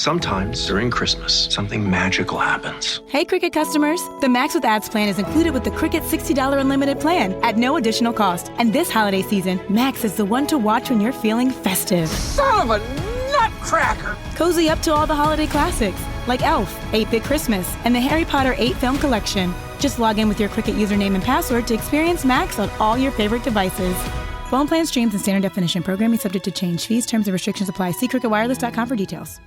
Sometimes during Christmas, something magical happens. Hey, Cricket customers. The Max with Ads plan is included with the Cricket $60 unlimited plan at no additional cost. And this holiday season, Max is the one to watch when you're feeling festive. Son of a nutcracker! Cozy up to all the holiday classics, like Elf, 8-Bit Christmas, and the Harry Potter 8-film collection. Just log in with your Cricket username and password to experience Max on all your favorite devices. Phone plan streams and standard definition. Programming subject to change. Fees, terms, and restrictions apply. See cricketwireless.com for details.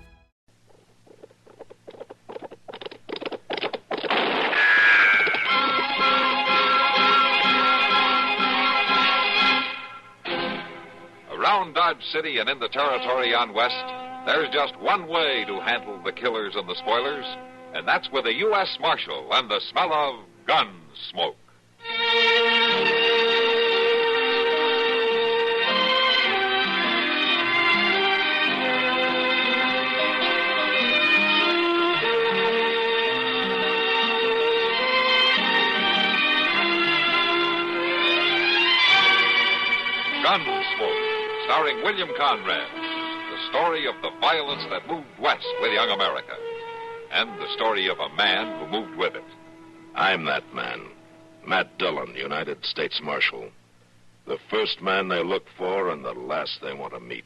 Around Dodge City and in the territory on West, there's just one way to handle the killers and the spoilers, and that's with a U.S. Marshal and the smell of Gunsmoke. Gunsmoke, starring William Conrad, the story of the violence that moved west with young America, and the story of a man who moved with it. I'm that man, Matt Dillon, United States Marshal. The first man they look for and the last they want to meet.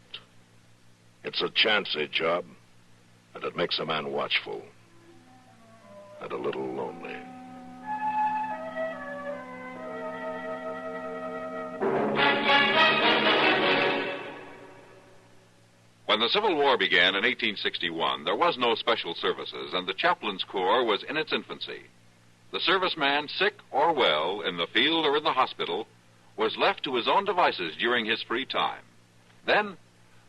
It's a chancy job, and it makes a man watchful and a little lonely. When the Civil War began in 1861, there was no special services, and the chaplain's corps was in its infancy. The serviceman, sick or well, in the field or in the hospital, was left to his own devices during his free time. Then,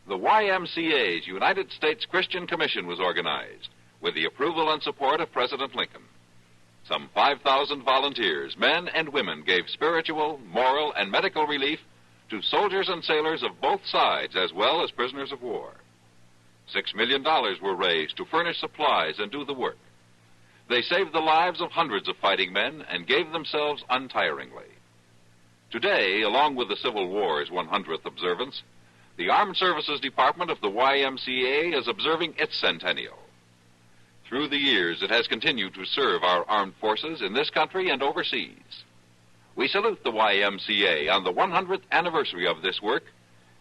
the YMCA's United States Christian Commission was organized, with the approval and support of President Lincoln. Some 5,000 volunteers, men and women, gave spiritual, moral, and medical relief to soldiers and sailors of both sides, as well as prisoners of war. $6 million were raised to furnish supplies and do the work. They saved the lives of hundreds of fighting men and gave themselves untiringly. Today, along with the Civil War's 100th observance, the Armed Services Department of the YMCA is observing its centennial. Through the years, it has continued to serve our armed forces in this country and overseas. We salute the YMCA on the 100th anniversary of this work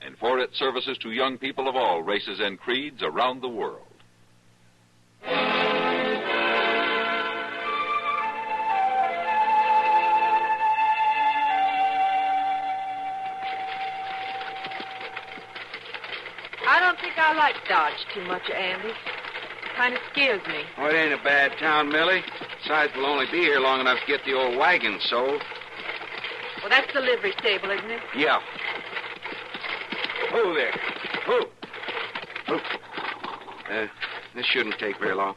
and for its services to young people of all races and creeds around the world. I don't think I like Dodge too much, Andy. It kind of scares me. Oh, it ain't a bad town, Millie. Besides, we'll only be here long enough to get the old wagon sold. Well, that's the livery stable, isn't it? Yeah. Oh, there. Oh. This shouldn't take very long.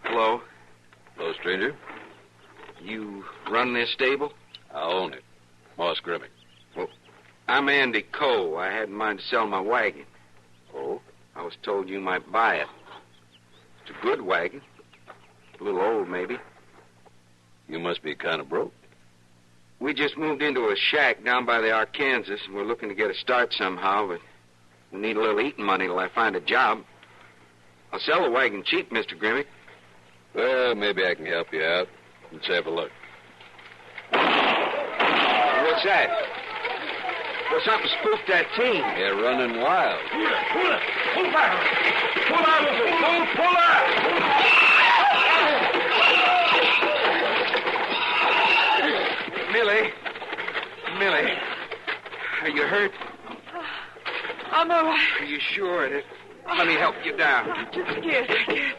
Hello? Hello, stranger. You run this stable? I own it. Moss Grimmick. Well, I'm Andy Coe. I had in mind to sell my wagon. Oh? I was told you might buy it. It's a good wagon. A little old, maybe. You must be kind of broke. We just moved into a shack down by the Arkansas, and we're looking to get a start somehow, but we need a little eating money till I find a job. I'll sell the wagon cheap, Mr. Grimmick. Well, maybe I can help you out. Let's have a look. What's that? Well, something spooked that team. They're running wild. Pull it! Pull back! Pull out of it! Pull out! Millie, are you hurt? I'm all right. Are you sure? Let me help you down. I'm too scared. I can't.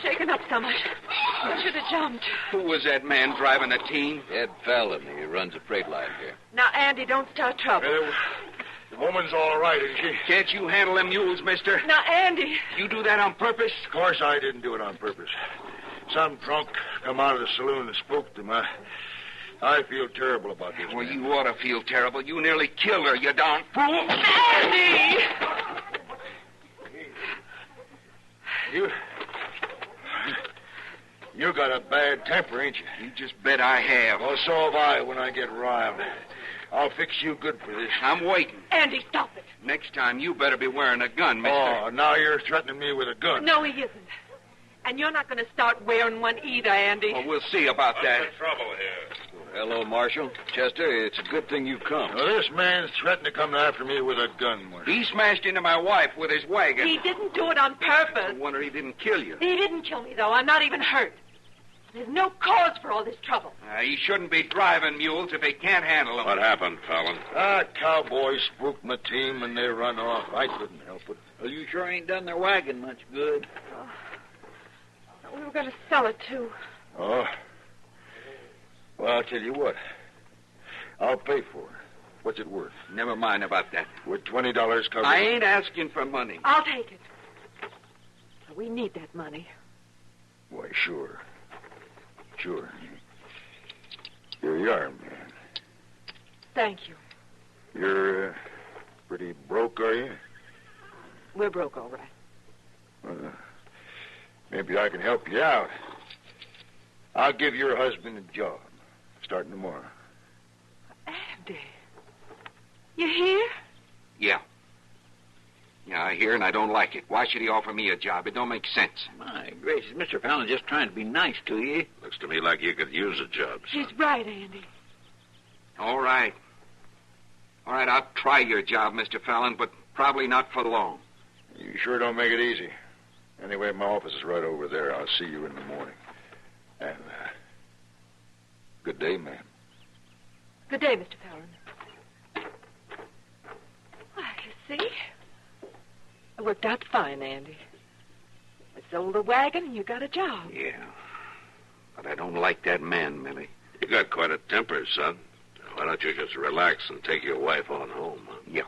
Shaken up so much. I should have jumped. Who was that man driving the team? Ed Fallon. He runs a freight line here. Now, Andy, don't start trouble. The woman's all right, isn't she? Can't you handle them mules, mister? Now, Andy. You do that on purpose? Of course I didn't do it on purpose. Some drunk come out of the saloon and spooked him. I feel terrible about this. Well, man. you ought to feel terrible. You nearly killed her, you darn fool. Andy! You got a bad temper, ain't you? You just bet I have. Well, so have I when I get riled. I'll fix you good for this. I'm waiting. Andy, stop it. Next time, you better be wearing a gun, mister. Oh, now you're threatening me with a gun. No, he isn't. And you're not going to start wearing one either, Andy. Well, we'll see about that. What's the trouble here? Hello, Marshal. Chester, it's a good thing you've come. Now, this man's threatening to come after me with a gun, Marshal. He smashed into my wife with his wagon. He didn't do it on purpose. I wonder he didn't kill you. He didn't kill me, though. I'm not even hurt. There's no cause for all this trouble. He shouldn't be driving mules if he can't handle them. What happened, Fallon? Cowboys spooked my team and they run off. I couldn't help it. Well, you sure ain't done their wagon much good. We were going to sell it, too. Oh. Well, I'll tell you what. I'll pay for it. What's it worth? Never mind about that. Would $20 cover I it? ain't asking for money. I'll take it. We need that money. Why, sure. Sure. Here you are, man. Thank you. You're pretty broke, are you? We're broke, all right. Maybe I can help you out. I'll give your husband a job, starting tomorrow. Andy, you here? Yeah. Yeah, I hear and I don't like it. Why should he offer me a job? It don't make sense. My gracious, Mr. Fallon's just trying to be nice to you. Looks to me like you could use a job, son. He's right, Andy. All right. All right, I'll try your job, Mr. Fallon, but probably not for long. You sure don't make it easy. Anyway, my office is right over there. I'll see you in the morning. And, good day, ma'am. Good day, Mr. Fallon. Why, you see? It worked out fine, Andy. I sold the wagon and you got a job. Yeah. But I don't like that man, Millie. You got quite a temper, son. Why don't you just relax and take your wife on home? Huh? Yeah,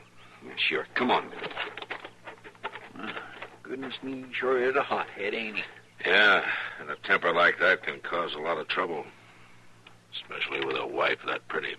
sure. Come on, Millie. Goodness me, he sure is a hothead, ain't he? Yeah, and a temper like that can cause a lot of trouble. Especially with a wife that pretty.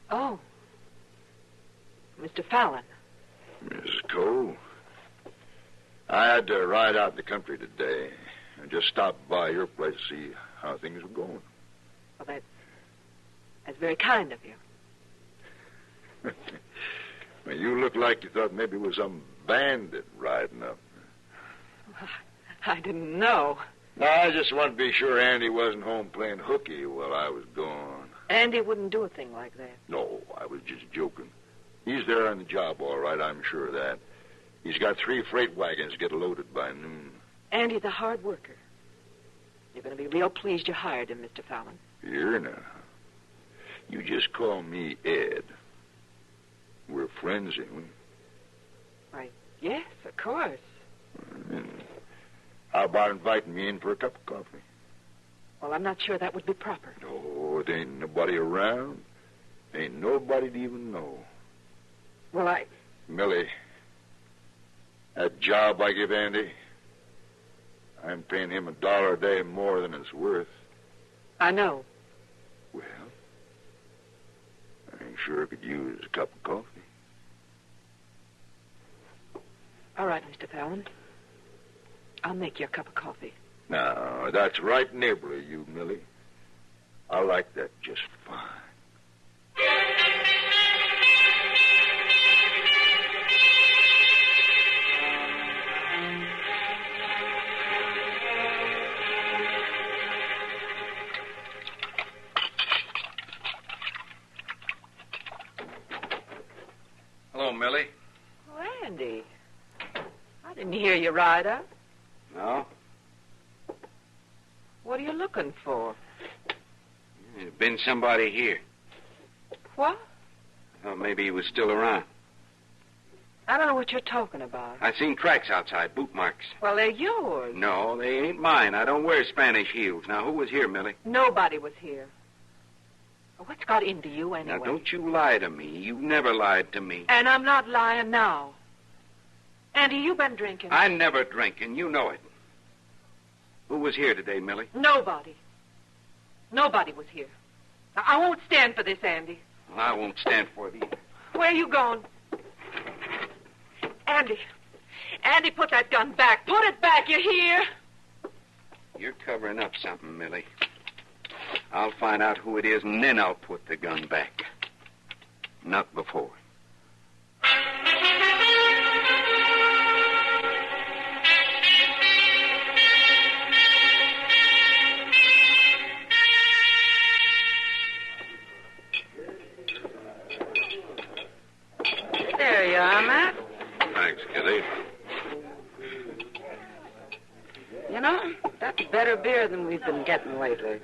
Oh. Mr. Fallon. Mrs. Cole, I had to ride out in the country today and just stop by your place to see how things were going. Well, that's very kind of you. Well, you look like you thought maybe it was some bandit riding up. I didn't know. No, I just wanted to be sure Andy wasn't home playing hooky while I was gone. Andy wouldn't do a thing like that. No, I was just joking. He's there on the job, all right, I'm sure of that. He's got 3 freight wagons to get loaded by noon. Andy's a hard worker. You're going to be real pleased you hired him, Mr. Fallon. Here now. You just call me Ed. We're friends, ain't we? Why, yes, of course. How about inviting me in for a cup of coffee? Well, I'm not sure that would be proper. No, it ain't nobody around. Ain't nobody to even know. Well, Millie, that job I give Andy, I'm paying him $1 a day more than it's worth. I know. Well, I sure could use a cup of coffee. All right, Mr. Fallon. I'll make you a cup of coffee. Now, that's right neighborly, you, Millie. I like that just fine. Hello, Millie. Oh, Andy. I didn't hear you ride up. No? What are you looking for? There's been somebody here. What? I thought maybe he was still around. I don't know what you're talking about. I seen tracks outside, boot marks. Well, they're yours. No, they ain't mine. I don't wear Spanish heels. Now, who was here, Millie? Nobody was here. What's got into you anyway? Now, don't you lie to me. You've never lied to me. And I'm not lying now. Andy, you been drinking. I never drink, and you know it. Who was here today, Millie? Nobody. Nobody was here. Now, I won't stand for this, Andy. Well, I won't stand for it either. Where are you going? Andy. Andy, put that gun back. Put it back, you hear? You're covering up something, Millie. I'll find out who it is, and then I'll put the gun back. Not before. There you are, Matt. Thanks, Kitty. You know, that's better beer than we've been getting lately.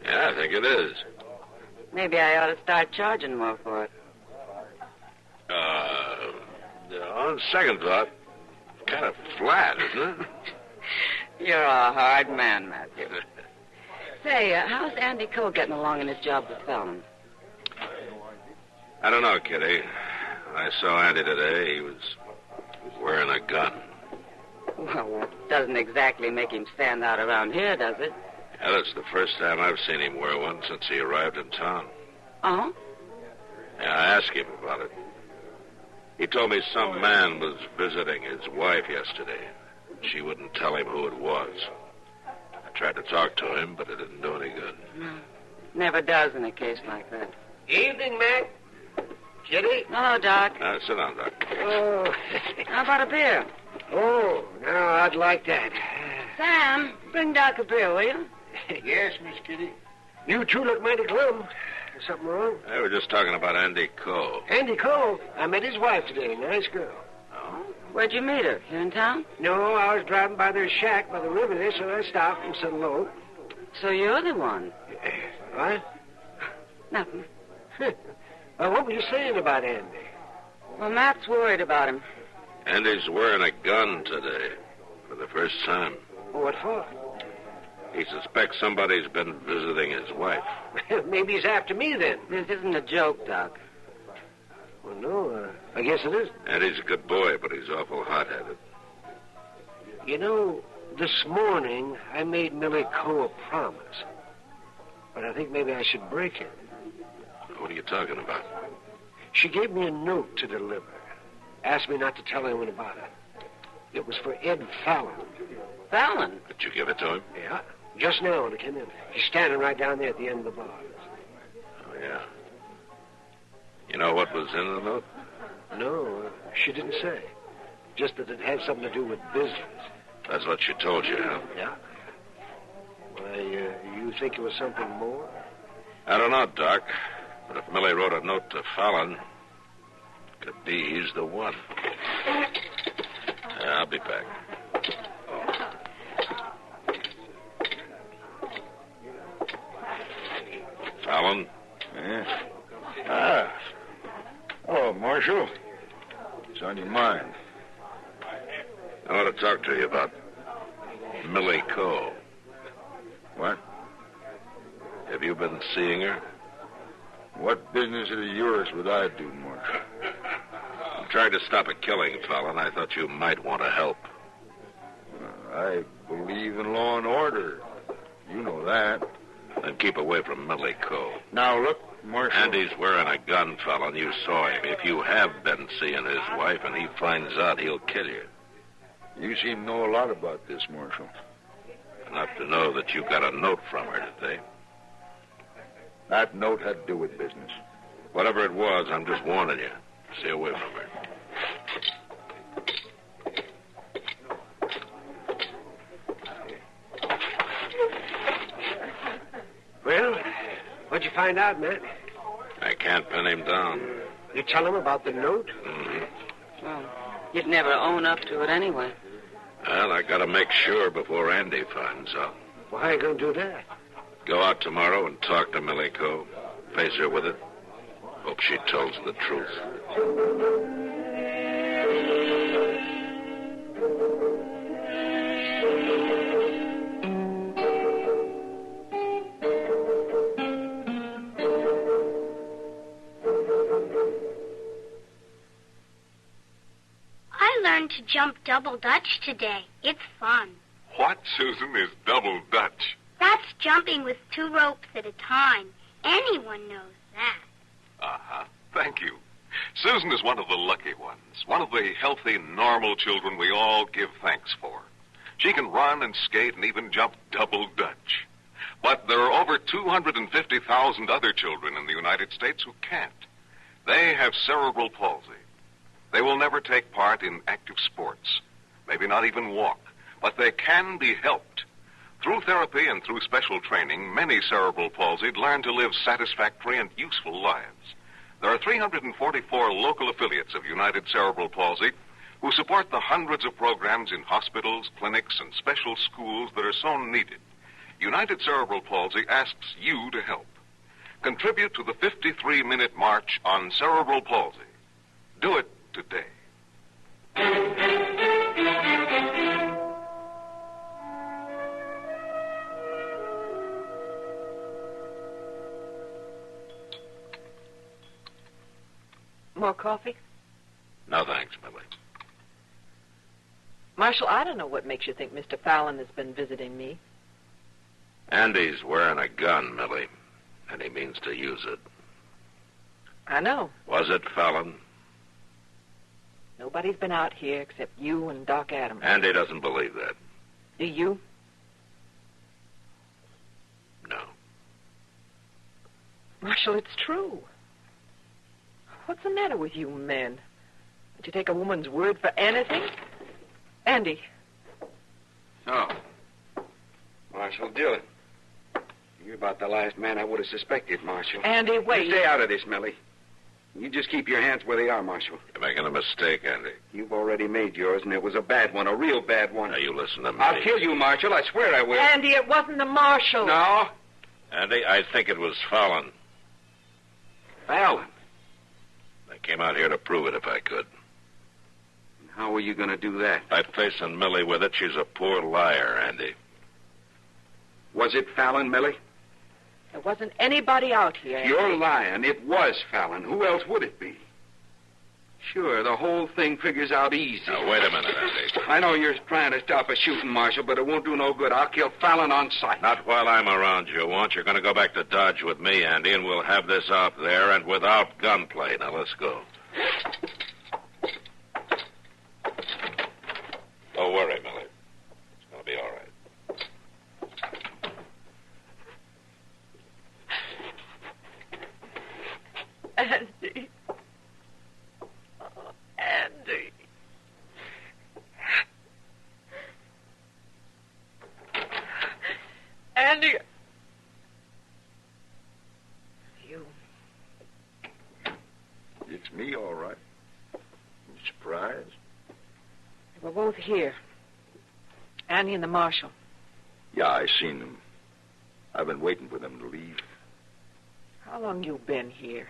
Yeah, I think it is. Maybe I ought to start charging more for it. On second thought, it's kind of flat, isn't it? You're a hard man, Matthew. Say, how's Andy Cole getting along in his job with Fallon? I don't know, Kitty. I saw Andy today. He was wearing a gun. Well, that doesn't exactly make him stand out around here, does it? Yeah, that's the first time I've seen him wear one since he arrived in town. Oh? Yeah, I asked him about it. He told me some man was visiting his wife yesterday. She wouldn't tell him who it was. I tried to talk to him, but it didn't do any good. No. Never does in a case like that. Evening, Mac. Kitty? Hello, Doc. Sit down, Doc. Oh. How about a beer? Oh, now I'd like that. Sam, bring Doc a beer, will you? Yes, Miss Kitty. You two look mighty glum. Is something wrong? Hey, we're just talking about Andy Cole. Andy Cole. I met his wife today. Nice girl. Oh? Where'd you meet her? Here in town? No, I was driving by their shack by the river there, so I stopped and said hello. So you're the one. What? Nothing. What were you saying about Andy? Well, Matt's worried about him. Andy's wearing a gun today for the first time. What for? He suspects somebody's been visiting his wife. Maybe he's after me then. This isn't a joke, Doc. Well, no, I guess it is. Andy's a good boy, but he's awful hot-headed. You know, this morning I made Millie Coe a promise. But I think maybe I should break it. What are you talking about? She gave me a note to deliver. Asked me not to tell anyone about it. It was for Ed Fallon. Fallon? Did you give it to him? Yeah, just now when I came in. He's standing right down there at the end of the bar. Oh, yeah. You know what was in the note? No, she didn't say. Just that it had something to do with business. That's what she told you, huh? Yeah. Why, you think it was something more? I don't know, Doc. But if Millie wrote a note to Fallon, could be he's the one. Yeah, I'll be back. Fallon? Yeah. Oh, Marshal. What's on your mind? I want to talk to you about Millie Coe. What? Have you been seeing her? What business of yours would I do, Marshal? I'm trying to stop a killing, Fallon. I thought you might want to help. I believe in law and order. You know that. Then keep away from Millie Coe. Now, look, Marshal. Andy's wearing a gun, Fallon. You saw him. If you have been seeing his wife and he finds out, he'll kill you. You seem to know a lot about this, Marshal. Enough to know that you got a note from her today. That note had to do with business. Whatever it was, I'm just warning you. Stay away from her. Well, what'd you find out, Matt? I can't pin him down. You tell him about the note? Mm-hmm. Well, you'd never own up to it anyway. Well, I gotta make sure before Andy finds out. Why are you going to do that? Go out tomorrow and talk to Millie Coe. Face her with it. Hope she tells the truth. learned to jump double Dutch today. It's fun. What, Susan, is double Dutch? That's jumping with 2 ropes at a time. Anyone knows that. Uh-huh. Thank you. Susan is one of the lucky ones, one of the healthy, normal children we all give thanks for. She can run and skate and even jump double Dutch. But there are over 250,000 other children in the United States who can't. They have cerebral palsy. They will never take part in active sports, maybe not even walk, but they can be helped. Through therapy and through special training, many cerebral palsied learn to live satisfactory and useful lives. There are 344 local affiliates of United Cerebral Palsy who support the hundreds of programs in hospitals, clinics, and special schools that are so needed. United Cerebral Palsy asks you to help. Contribute to the 53-minute march on cerebral palsy. Do it today. More coffee? No, thanks, Millie. Marshal, I don't know what makes you think Mr. Fallon has been visiting me. Andy's wearing a gun, Millie, and he means to use it. I know. Was it Fallon? Nobody's been out here except you and Doc Adams. Andy doesn't believe that. Do you? No. Marshal, it's true. What's the matter with you men? Don't you take a woman's word for anything? Andy. Oh. Marshal Dillon. You're about the last man I would have suspected, Marshal. Andy, wait. You stay out of this, Millie. You just keep your hands where they are, Marshal. You're making a mistake, Andy. You've already made yours, and it was a bad one, a real bad one. Now, you listen to me. I'll kill you, Marshal. I swear I will. Andy, it wasn't the Marshal. No? Andy, I think it was Fallon. Fallon? I came out here to prove it if I could. How are you going to do that? By facing Millie with it, she's a poor liar, Andy. Was it Fallon, Millie? There wasn't anybody out here, Andy. You're lying. It was Fallon. Who else would it be? Sure, the whole thing figures out easy. Now, wait a minute, Andy. I know you're trying to stop a shooting, Marshal, but it won't do no good. I'll kill Fallon on sight. Not while I'm around, you won't. You're going to go back to Dodge with me, Andy, and we'll have this out there and without gunplay. Now, let's go. Don't worry, Millie. It's going to be all right. Andy. Oh, Andy. Andy. You. It's me, all right. You surprised? We're both here. Andy and the Marshal. Yeah, I seen them. I've been waiting for them to leave. How long you been here?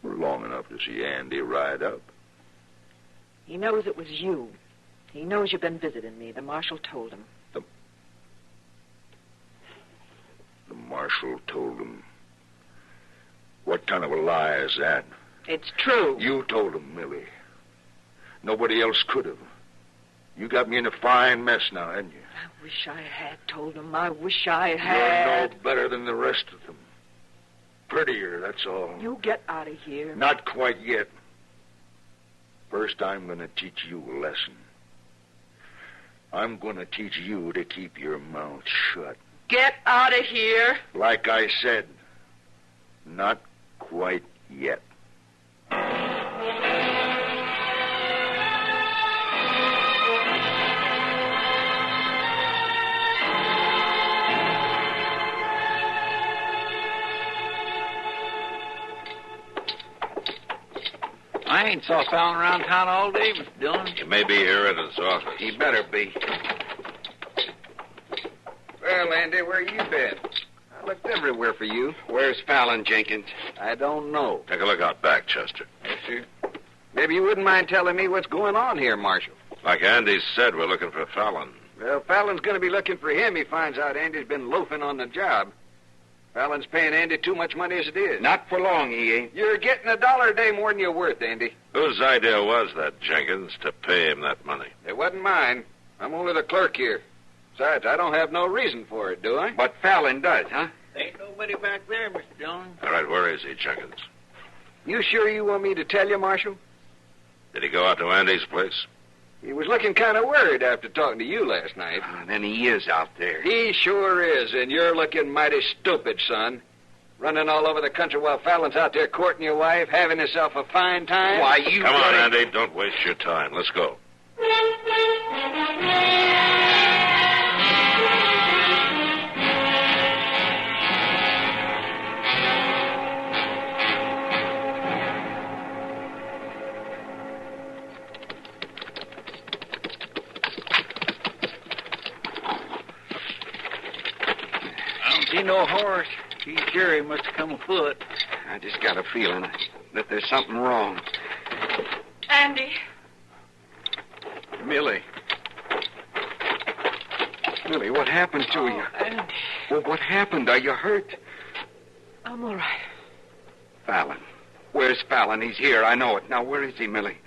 Long enough to see Andy ride up. He knows it was you. He knows you've been visiting me. The Marshal told him. The Marshal told him. What kind of a lie is that? It's true. You told him, Millie. Nobody else could have. You got me in a fine mess now, hadn't you? I wish I had told him. I wish I had. You're no better than the rest of them. Prettier, that's all. You get out of here. Not quite yet. First, I'm going to teach you a lesson. I'm going to teach you to keep your mouth shut. Get out of here. Like I said, not quite yet. I ain't saw Fallon around town all day, Mr. Dillon. He may be here at his office. He better be. Well, Andy, where you been? I looked everywhere for you. Where's Fallon, Jenkins? I don't know. Take a look out back, Chester. Yes, sir. Maybe you wouldn't mind telling me what's going on here, Marshal. Like Andy said, we're looking for Fallon. Well, Fallon's going to be looking for him. He finds out Andy's been loafing on the job. Fallon's paying Andy too much money as it is. Not for long, he ain't. You're getting $1 a day more than you're worth, Andy. Whose idea was that, Jenkins, to pay him that money? It wasn't mine. I'm only the clerk here. Besides, I don't have no reason for it, do I? But Fallon does, huh? Ain't nobody back there, Mr. Dillon. All right, where is he, Jenkins? You sure you want me to tell you, Marshal? Did he go out to Andy's place? He was looking kind of worried after talking to you last night. Then he is out there. He sure is, and you're looking mighty stupid, son. Running all over the country while Fallon's out there courting your wife, having himself a fine time. Why, you... Come on, Andy, don't waste your time. Let's go. See no horse. He's sure he must have come afoot. I just got a feeling that there's something wrong. Andy. Millie. Millie, what happened to you? Andy. Well, what happened? Are you hurt? I'm all right. Fallon. Where's Fallon? He's here. I know it. Now, where is he, Millie?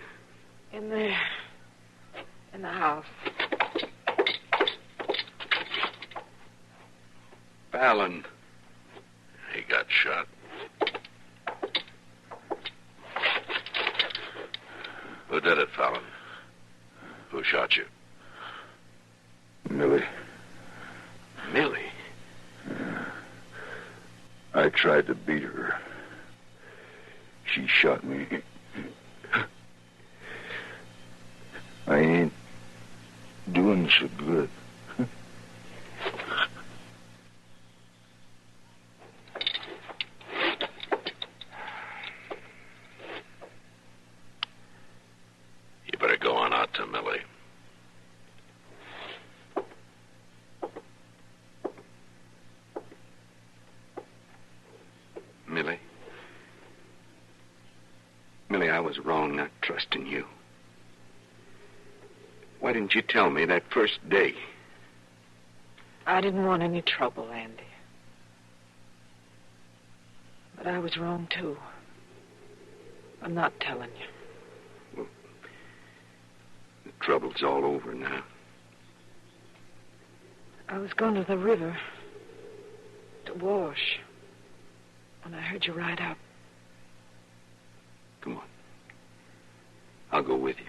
In there. In the house. Fallon. He got shot. Who did it, Fallon? Who shot you? Millie. Millie? I tried to beat her. She shot me. I ain't doing so good. You better go on out to Millie. Millie? Millie, I was wrong not trusting you. Why didn't you tell me that first day? I didn't want any trouble, Andy. But I was wrong, too. I'm not telling you. Well, the trouble's all over now. I was going to the river to wash when I heard you ride up. Come on. I'll go with you.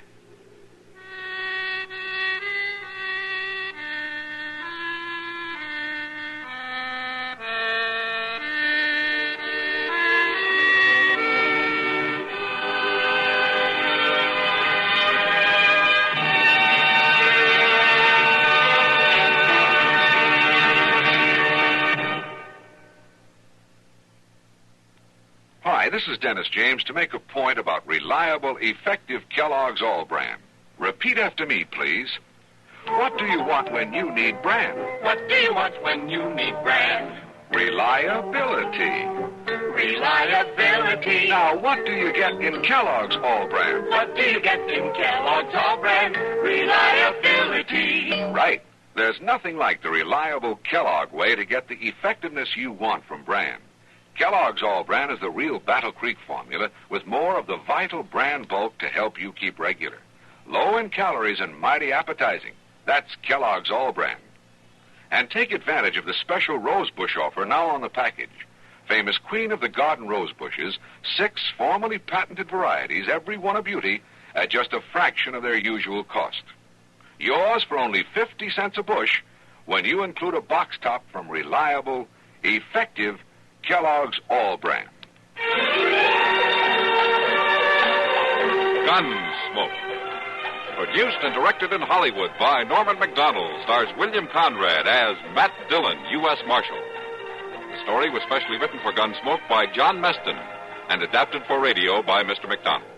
Hi, this is Dennis James to make a point about reliable, effective Kellogg's All Brand. Repeat after me, please. What do you want when you need brand? What do you want when you need brand? Reliability. Reliability. Now, what do you get in Kellogg's All Brand? What do you get in Kellogg's All Brand? Reliability. Right. There's nothing like the reliable Kellogg way to get the effectiveness you want from brand. Kellogg's All Brand is the real Battle Creek formula with more of the vital brand bulk to help you keep regular. Low in calories and mighty appetizing. That's Kellogg's All Brand. And take advantage of the special rosebush offer now on the package. Famous Queen of the Garden rosebushes, 6 formally patented varieties, every one a beauty, at just a fraction of their usual cost. Yours for only 50 cents a bush when you include a box top from reliable, effective Kellogg's All Brand. Gunsmoke. Produced and directed in Hollywood by Norman Macdonnell, stars William Conrad as Matt Dillon, U.S. Marshal. The story was specially written for Gunsmoke by John Meston and adapted for radio by Mr. McDonald.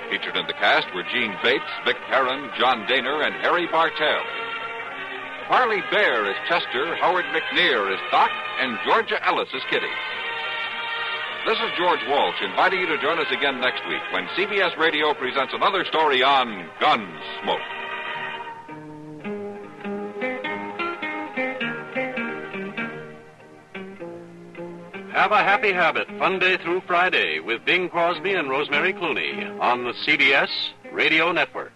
Featured in the cast were Gene Bates, Vic Perrin, John Daner, and Harry Bartell. Harley Bear is Chester, Howard McNear is Doc, and Georgia Ellis is Kitty. This is George Walsh inviting you to join us again next week when CBS Radio presents another story on Gunsmoke. Have a Happy Habit, Funday through Friday with Bing Crosby and Rosemary Clooney on the CBS Radio Network.